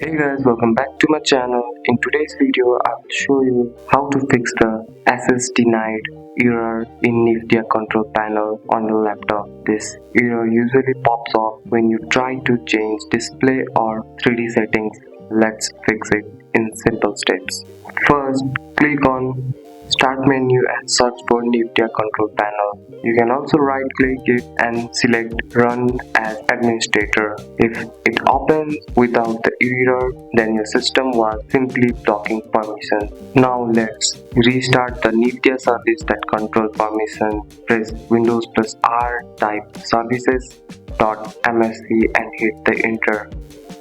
Hey guys, welcome back to my channel. In today's video, I will show you how to fix the access denied error in Nvidia control panel on your laptop. This error usually pops up when you try to change display or 3D settings. Let's fix it in simple steps. First, click on Start menu and search for Nvidia control panel. You can also right click it and select Run as administrator. If it opens without the error, then your system was simply blocking permission. Now let's restart the Nvidia service that control permission. Press Windows plus R, type services.msc and hit the enter.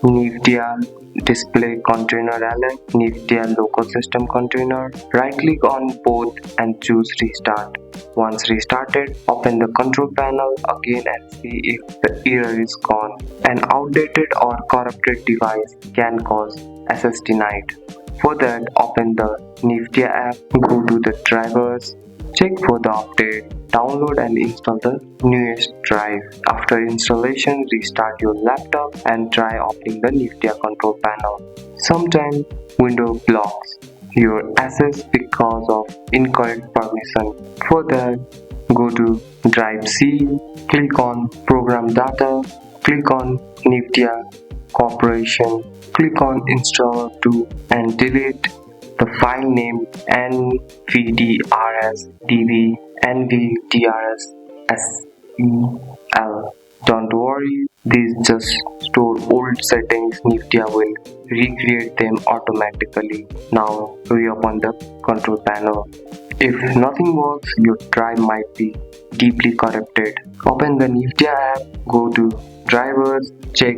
Nvidia display container alert, Nvidia local system container. Right click on both and choose restart. Once restarted, open the control panel again and see if the error is gone. An outdated or corrupted device can cause access denied. For that, open the Nvidia app, go to the drivers, check for the update, download and install the newest drive. After installation, restart your laptop and try opening the Nvidia control panel. Sometimes Windows blocks your access because of incorrect permission. For that, go to Drive C, click on Program Data, click on Nvidia Corporation, click on Installer 2 and delete the file name nvdrsdb nvdrs.sel. Don't worry, these just store old settings. Nvidia will recreate them automatically. Now reopen the control panel. If nothing works, your drive might be deeply corrupted. Open the Nvidia app, go to drivers, check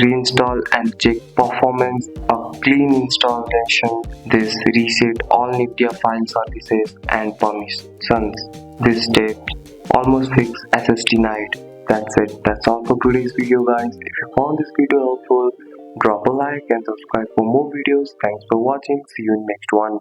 reinstall and check performance. A clean installation. This reset all Nvidia file services and permissions. This step almost fix access denied. That's it. That's all for today's video guys. If you found this video helpful, drop a like and subscribe for more videos. Thanks for watching. See you in next one.